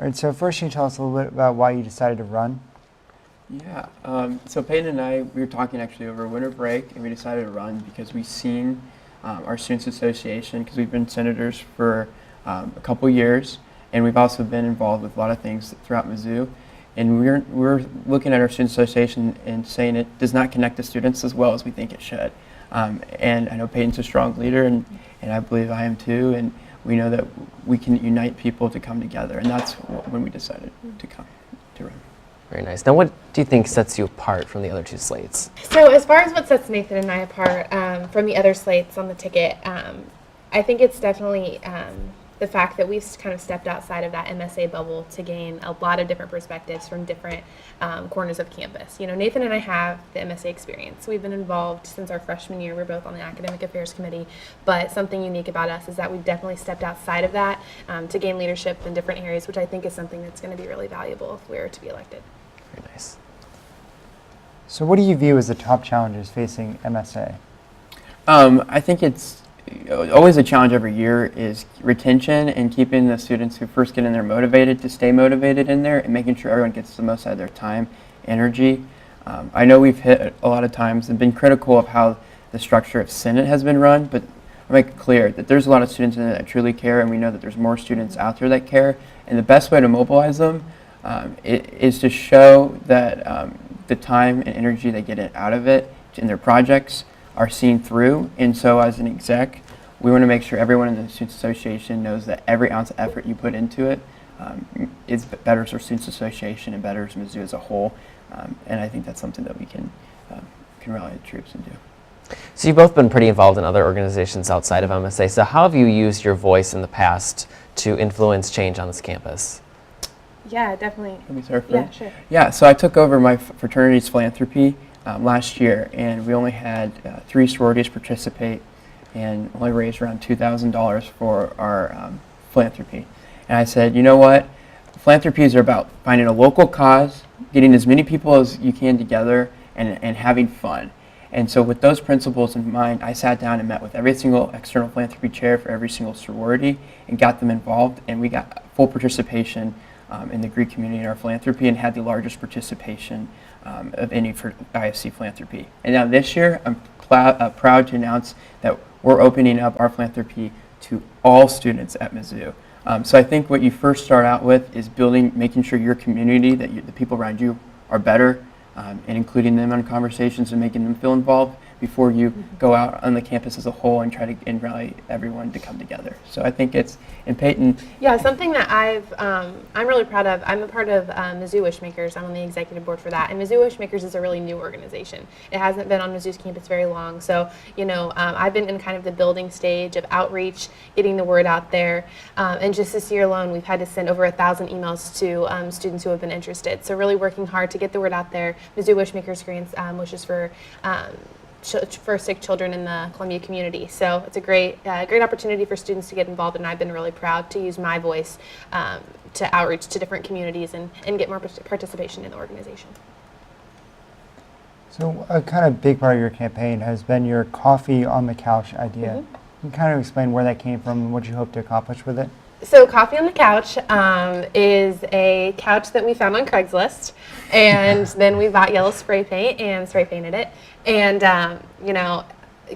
All right, so first can you tell us a little bit about why you decided to run? Yeah, so Payton and I, we were talking actually over winter break, and we decided to run because we've seen our Students Association, because we've been senators for a couple years, and we've also been involved with a lot of things throughout Mizzou. And we're looking at our Student Association and saying it does not connect the students as well as we think it should. And I know Payton's a strong leader, and I believe I am too, and we know that we can unite people to come together, and that's when we decided to come to run. Very nice. Now, what do you think sets you apart from the other two slates? So as far as what sets Nathan and I apart from the other slates on the ticket, I think it's definitely the fact that we've kind of stepped outside of that MSA bubble to gain a lot of different perspectives from different corners of campus. You know, Nathan and I have the MSA experience. We've been involved since our freshman year. We're both on the Academic Affairs Committee, but something unique about us is that we've definitely stepped outside of that to gain leadership in different areas, which I think is something that's going to be really valuable if we were to be elected. Very nice. So what do you view as the top challenges facing MSA? I think it's always a challenge every year is retention and keeping the students who first get in there motivated to stay motivated in there and making sure everyone gets the most out of their time, energy. I know we've hit a lot of times and been critical of how the structure of Senate has been run, but I'll make it clear that there's a lot of students in there that truly care, and we know that there's more students out there that care, and the best way to mobilize them is to show that the time and energy they get out of it in their projects are seen through. And so as an exec, we want to make sure everyone in the Students Association knows that every ounce of effort you put into it is betters our Students Association and betters Mizzou as a whole. And I think that's something that we can rally the troops and do. So you've both been pretty involved in other organizations outside of MSA. So how have you used your voice in the past to influence change on this campus? Yeah, definitely. Let me start first. Yeah, sure. Yeah, so I took over my fraternity's philanthropy last year, and we only had 3 sororities participate and only raised around $2,000 for our philanthropy. And I said, you know what? Philanthropies are about finding a local cause, getting as many people as you can together, and having fun. And so with those principles in mind, I sat down and met with every single external philanthropy chair for every single sorority and got them involved, and we got full participation in the Greek community in our philanthropy and had the largest participation of any for IFC philanthropy. And now this year, I'm proud to announce that we're opening up our philanthropy to all students at Mizzou. So I think what you first start out with is making sure your community, that the people around you are better, and including them in conversations and making them feel involved before you go out on the campus as a whole and try to rally everyone to come together. So I think it's, and Payton. Yeah, something that I'm really proud of. I'm a part of Mizzou Wishmakers. I'm on the executive board for that. And Mizzou Wishmakers is a really new organization. It hasn't been on Mizzou's campus very long. So, you know, I've been in kind of the building stage of outreach, getting the word out there. And just this year alone, we've had to send over 1,000 emails to students who have been interested. So really working hard to get the word out there. Mizzou Wishmakers grants wishes for sick children in the Columbia community. So it's a great opportunity for students to get involved, and I've been really proud to use my voice to outreach to different communities and get more participation in the organization. So a kind of big part of your campaign has been your coffee on the couch idea. Mm-hmm. Can you kind of explain where that came from and what you hope to accomplish with it? So Coffee on the Couch is a couch that we found on Craigslist, and then we bought yellow spray paint and spray painted it. And you know,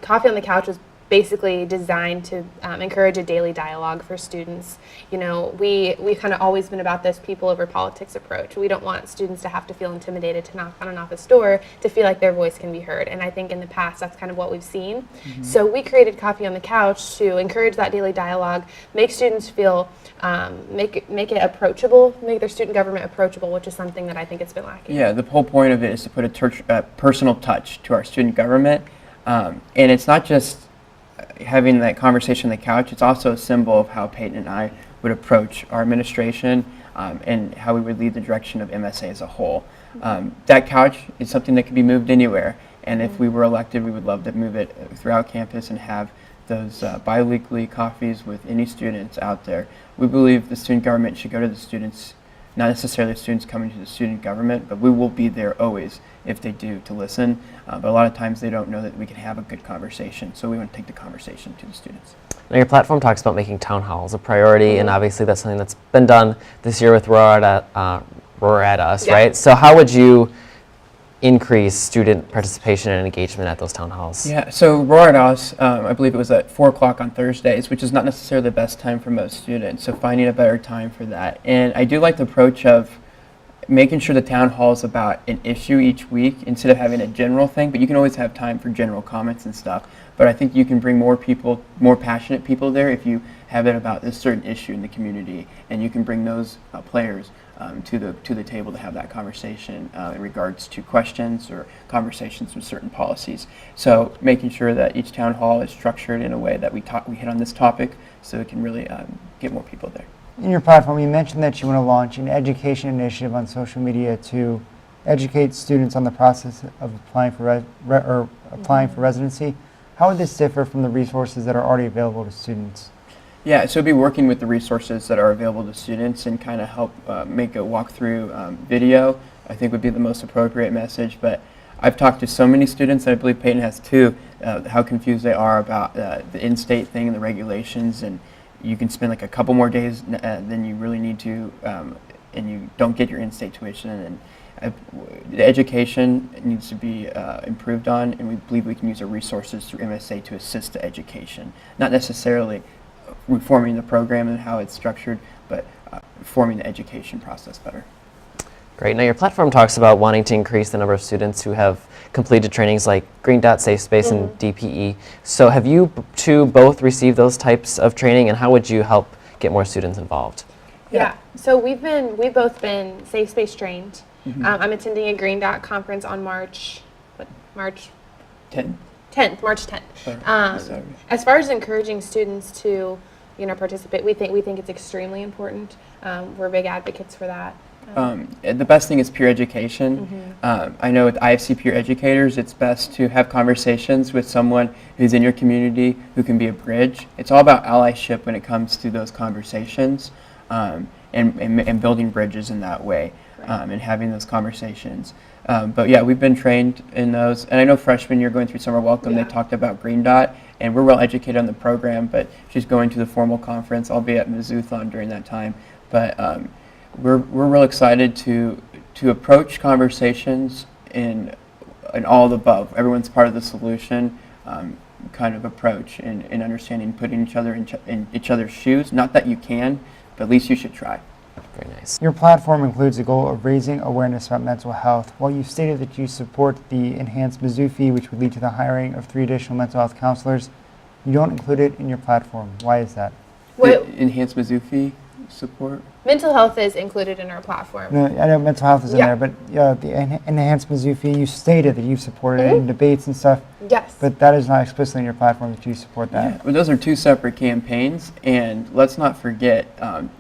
Coffee on the Couch was basically designed to encourage a daily dialogue for students. You know, we've kind of always been about this people over politics approach. We don't want students to have to feel intimidated to knock on an office door to feel like their voice can be heard. And I think in the past that's kind of what we've seen. Mm-hmm. So we created Coffee on the Couch to encourage that daily dialogue, make students feel, make it approachable, make their student government approachable, which is something that I think it's been lacking. Yeah, the whole point of it is to put a personal touch to our student government. And it's not just having that conversation on the couch, it's also a symbol of how Payton and I would approach our administration and how we would lead the direction of MSA as a whole. That couch is something that can be moved anywhere, and if we were elected, we would love to move it throughout campus and have those bi-weekly coffees with any students out there. We believe the student government should go to the students not necessarily students coming to the student government, but we will be there always if they do to listen. But a lot of times they don't know that we can have a good conversation, so we want to take the conversation to the students. Now, your platform talks about making town halls a priority, and obviously that's something that's been done this year with Roar at Us, Yeah. right? So how would you increase student participation and engagement at those town halls? Yeah, so Roar at Us, I believe it was at 4 o'clock on Thursdays, which is not necessarily the best time for most students, so finding a better time for that. And I do like the approach of making sure the town hall is about an issue each week instead of having a general thing, but you can always have time for general comments and stuff. But I think you can bring more people, more passionate people there if you have it about this certain issue in the community, and you can bring those players to the table to have that conversation in regards to questions or conversations with certain policies. So making sure that each town hall is structured in a way that we hit on this topic, so it can really get more people there. In your platform, you mentioned that you want to launch an education initiative on social media to educate students on the process of applying for applying for residency. How would this differ from the resources that are already available to students? Yeah, so be working with the resources that are available to students and kind of help make a walkthrough video, I think would be the most appropriate message. But I've talked to so many students, and I believe Payton has too, how confused they are about the in-state thing and the regulations, and you can spend like a couple more days than you really need to, and you don't get your in-state tuition. And the education needs to be improved on, and we believe we can use our resources through MSA to assist the education, not necessarily reforming the program and how it's structured, but forming the education process better. Great. Now, your platform talks about wanting to increase the number of students who have completed trainings like Green Dot, Safe Space, and DPE. So have you two both received those types of training, and how would you help get more students involved? Yeah. So we've both been Safe Space trained. I'm attending a Green Dot conference on March 10th, March 10th. As far as encouraging students to, participate, we think it's extremely important. We're big advocates for that. The best thing is peer education. I know with IFC peer educators, it's best to have conversations with someone who's in your community who can be a bridge. It's all about allyship when it comes to those conversations, and building bridges in that way, and having those conversations. But yeah, we've been trained in those, and I know freshmen, you're going through summer welcome. They talked about Green Dot, and we're well educated on the program, but she's going to the formal conference. I'll be at Mizzouthon during that time, but we're real excited to approach conversations in all the above. Everyone's part of the solution kind of approach, and understanding, putting each other in each other's shoes. Not that you can, but at least you should try. Very nice. Your platform includes a goal of raising awareness about mental health. While you stated that you support the enhanced Mizzou fee, which would lead to the hiring of 3 additional mental health counselors, you don't include it in your platform. Why is that? The enhanced Mizzou fee support? Mental health is included in our platform. No, I know mental health is in there, but the enhanced Mizzou fee, you stated that you supported it in debates and stuff, Yes. but that is not explicitly in your platform that you support that. Yeah, well, those are two separate campaigns, and let's not forget,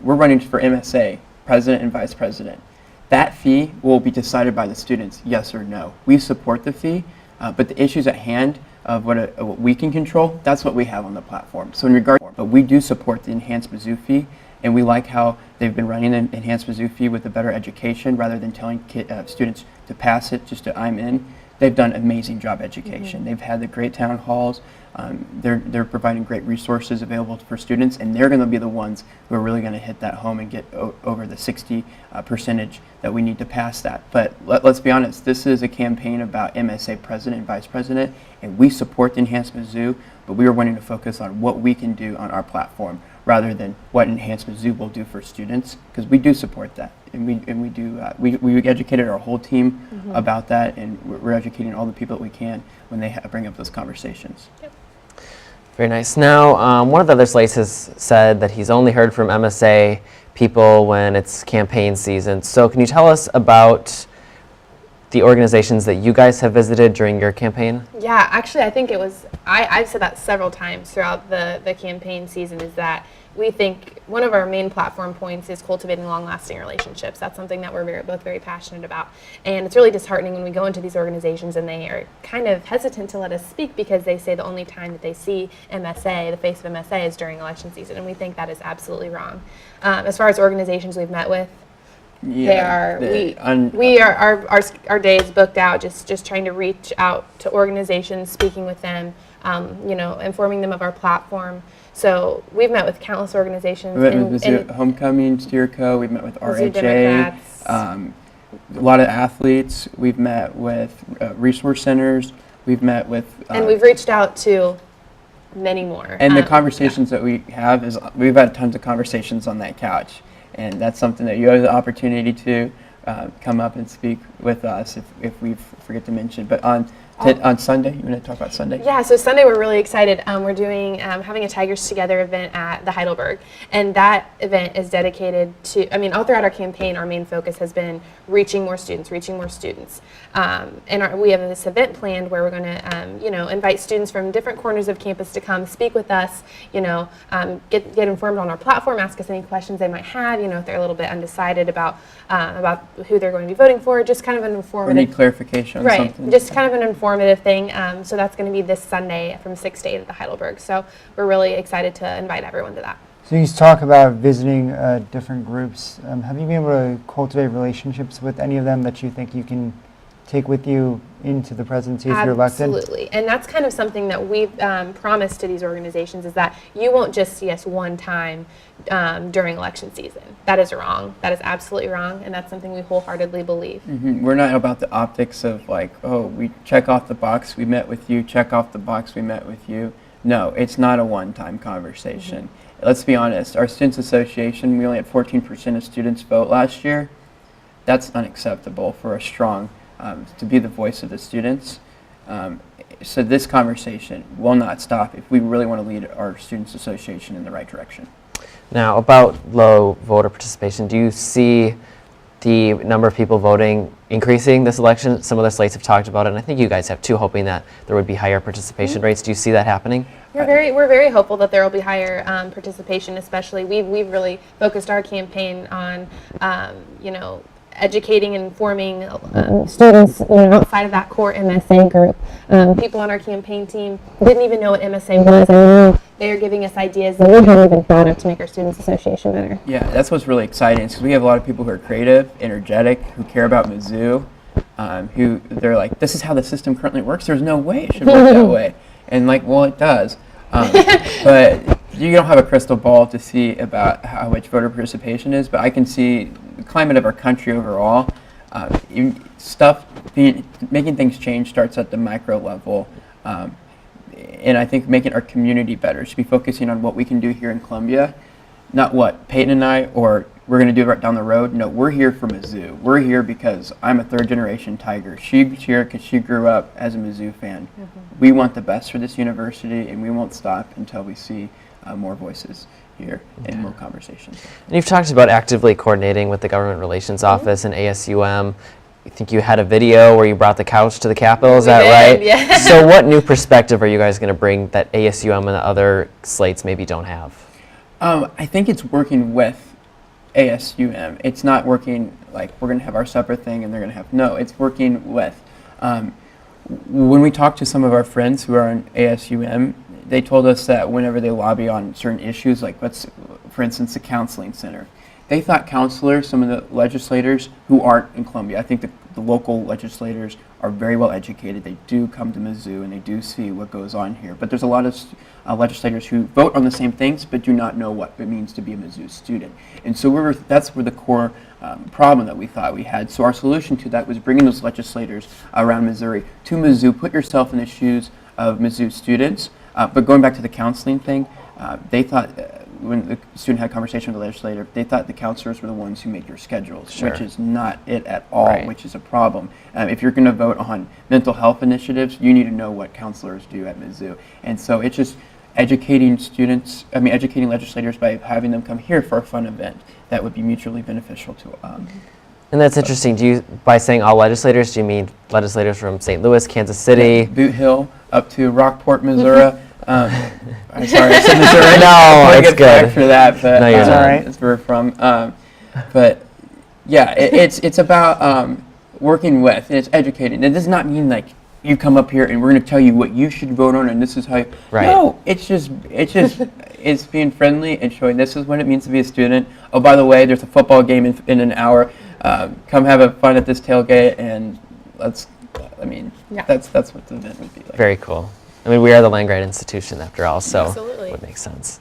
we're running for MSA, president and vice president. That fee will be decided by the students, yes or no. We support the fee, but the issues at hand of what we can control, that's what we have on the platform. So in regard, but we do support the enhanced Mizzou fee, and we like how they've been running an enhanced Mizzou fee with a better education rather than telling students to pass it just to I'm in. They've done an amazing job education. They've had the great town halls. They're providing great resources available for students, and they're going to be the ones who are really going to hit that home and get over the 60 percentage that we need to pass that. But let's be honest, this is a campaign about MSA president and vice president, and we support the enhanced Mizzou, but we are wanting to focus on what we can do on our platform rather than what enhanced Mizzou will do for students, because we do support that. And we educated our whole team about that, and we're educating all the people that we can when they bring up those conversations. Yep. Very nice. Now, one of the other slates has said that he's only heard from MSA people when it's campaign season. So can you tell us about the organizations that you guys have visited during your campaign? Yeah, actually, I think it was, I've said that several times throughout the campaign season, is that we think one of our main platform points is cultivating long-lasting relationships. That's something that we're both very passionate about. And it's really disheartening when we go into these organizations and they are kind of hesitant to let us speak because they say the only time that they see MSA, the face of MSA, is during election season. And we think that is absolutely wrong. As far as organizations we've met with, Our day is booked out, just trying to reach out to organizations, speaking with them, informing them of our platform. So we've met with countless organizations. We met with Mizzou Homecoming, Steerco, we've met with Mizzou RHA, Democrats. a lot of athletes, we've met with resource centers, we've met with... and we've reached out to many more. And the conversations that we have is, we've had tons of conversations on that couch. And that's something that you have the opportunity to come up and speak with us if we forget to mention. But on Sunday, you want to talk about Sunday? Yeah, so Sunday we're really excited. We're doing having a Tigers Together event at the Heidelberg, and that event is dedicated to. All throughout our campaign, our main focus has been reaching more students. And we have this event planned where we're going to, invite students from different corners of campus to come speak with us. Get informed on our platform, ask us any questions they might have. If they're a little bit undecided about who they're going to be voting for, just kind of an informative. Or need clarification on something. Right, just kind of an informative thing. So that's going to be this Sunday from 6 to 8 at the Heidelberg. So we're really excited to invite everyone to that. So you talk about visiting different groups. Have you been able to cultivate relationships with any of them that you think you can take with you into the presidency if you're elected? Absolutely. And that's kind of something that we've promised to these organizations, is that you won't just see us one time during election season. That is wrong. That is absolutely wrong. And that's something we wholeheartedly believe. Mm-hmm. We're not about the optics of like, oh, we check off the box, we met with you, check off the box, we met with you. No, it's not a one-time conversation. Mm-hmm. Let's be honest. Our Students Association, we only had 14% of students vote last year. That's unacceptable for a strong to be the voice of the students. So this conversation will not stop if we really want to lead our Students Association in the right direction. Now, about low voter participation, do you see the number of people voting increasing this election? Some other slates have talked about it, and I think you guys have too, hoping that there would be higher participation rates. Do you see that happening? We're very hopeful that there will be higher participation. Especially, we've really focused our campaign on educating and informing students outside of that core MSA group. People on our campaign team didn't even know what MSA was, and now they are giving us ideas that we haven't even thought of to make our Students Association better. Yeah, that's what's really exciting, because we have a lot of people who are creative, energetic, who care about Mizzou, who they're like, this is how the system currently works. There's no way it should work that way. And like, well, it does. But you don't have a crystal ball to see about how much voter participation is, but I can see the climate of our country overall. Making things change starts at the micro level. And I think making our community better should be focusing on what we can do here in Columbia, not what Payton and I, or we're going to do right down the road. No, we're here for Mizzou. We're here because I'm a third-generation Tiger. She's here because she grew up as a Mizzou fan. Mm-hmm. We want the best for this university, and we won't stop until we see more voices here and more conversations. And you've talked about actively coordinating with the Government Relations Office and ASUM. I think you had a video where you brought the couch to the Capitol, is that right? Yeah. So what new perspective are you guys going to bring that ASUM and the other slates maybe don't have? I think it's working with ASUM. It's not working like we're going to have our separate thing and they're going to have, no, it's working with. When we talk to some of our friends who are in ASUM, they told us that whenever they lobby on certain issues, like for instance, the counseling center, they thought counselors, some of the legislators who aren't in Columbia, I think the local legislators are very well educated. They do come to Mizzou and they do see what goes on here. But there's a lot of legislators who vote on the same things but do not know what it means to be a Mizzou student. And so that's where the core problem that we thought we had. So our solution to that was bringing those legislators around Missouri to Mizzou, put yourself in the shoes of Mizzou students. But going back to the counseling thing, they thought when the student had a conversation with the legislator, they thought the counselors were the ones who make your schedules, Sure. which is not it at all, Right. which is a problem. If you're going to vote on mental health initiatives, you need to know what counselors do at Mizzou. And so it's just educating legislators by having them come here for a fun event that would be mutually beneficial to And that's interesting. By saying all legislators, do you mean legislators from St. Louis, Kansas City? Boot Hill up to Rockport, Missouri. I'm sorry, I said Missouri. No, it's good. After that, but No, you're not. that's where we're from. But yeah, it's about working with, and it's educating. It does not mean like you come up here and we're going to tell you what you should vote on, and this is how. Right. No, it's just it's being friendly and showing this is what it means to be a student. Oh, by the way, there's a football game in an hour. come have a fun at this tailgate, and Yeah. that's what the event would be like. Very cool. I mean, we are the land-grant institution after all, so Absolutely. it would make sense.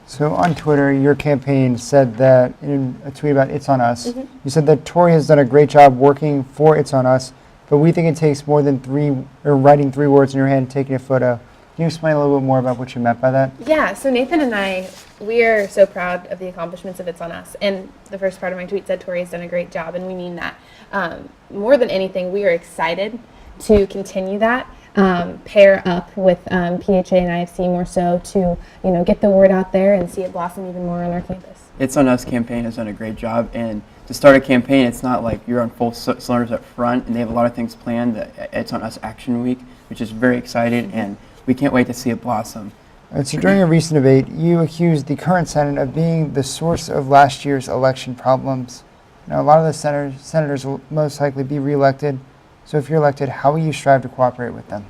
So on Twitter, your campaign said that in a tweet about It's On Us, you said that Tori has done a great job working for It's On Us, but we think it takes more than writing 3 words in your hand and taking a photo. Can you explain a little bit more about what you meant by that? Yeah, so Nathan and I, we are so proud of the accomplishments of It's On Us. And the first part of my tweet said Tori has done a great job, and we mean that. More than anything, we are excited to continue that, pair up with PHA and IFC more so to, get the word out there and see it blossom even more on our campus. It's On Us campaign has done a great job, and to start a campaign, it's not like you're on full cylinders up front, and they have a lot of things planned. It's On Us Action Week, which is very exciting, and we can't wait to see it blossom. So during a recent debate, you accused the current Senate of being the source of last year's election problems. Now, a lot of the senators will most likely be reelected. So if you're elected, how will you strive to cooperate with them?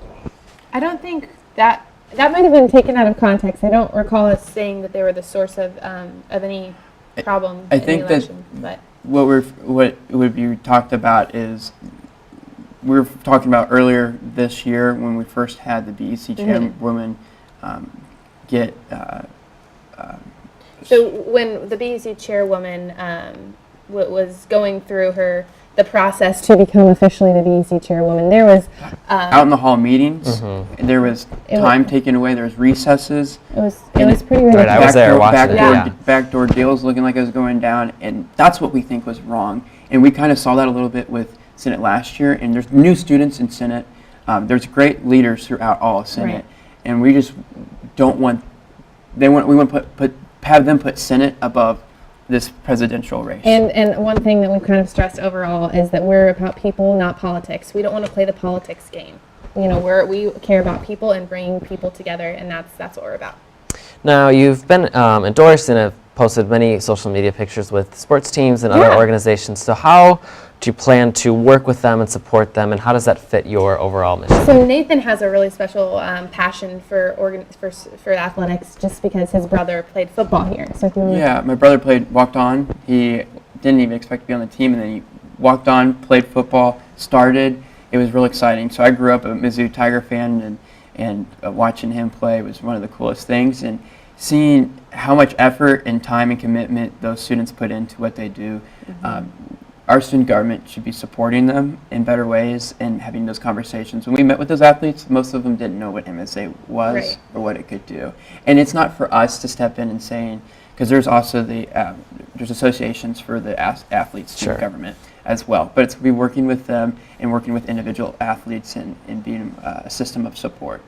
I don't think that might have been taken out of context. I don't recall us saying that they were the source of any problem I in think the that election. But what would be talked about is we were talking about earlier this year when we first had the BEC chairwoman get. So when the BEC chairwoman was going through the process to become officially the BEC chairwoman, there was out in the hall meetings, and there was time taken away. There was recesses. it was pretty ridiculous. Right, I was there watching it, yeah. Backdoor deals looking like it was going down, and that's what we think was wrong. And we kind of saw that a little bit with Senate last year. And there's new students in Senate. There's great leaders throughout all of Senate, Right. and we just don't want. We want to have them put Senate above this presidential race. And one thing that we've kind of stressed overall is that we're about people, not politics. We don't want to play the politics game. We care about people and bringing people together, and that's what we're about. Now, you've been endorsed and have posted many social media pictures with sports teams and other organizations. So how do you plan to work with them and support them, and how does that fit your overall mission? So Nathan has a really special passion for athletics, just because his brother played football here. So if you want My brother walked on. He didn't even expect to be on the team, and then he walked on, played football, started. It was real exciting. So I grew up a Mizzou Tiger fan, and watching him play was one of the coolest things. And seeing how much effort and time and commitment those students put into what they do, our student government should be supporting them in better ways and having those conversations. When we met with those athletes, most of them didn't know what MSA was Right. or what it could do. And it's not for us to step in and saying, because there's also there's associations for the athletes student government as well. But it's to be working with them and working with individual athletes and being a system of support.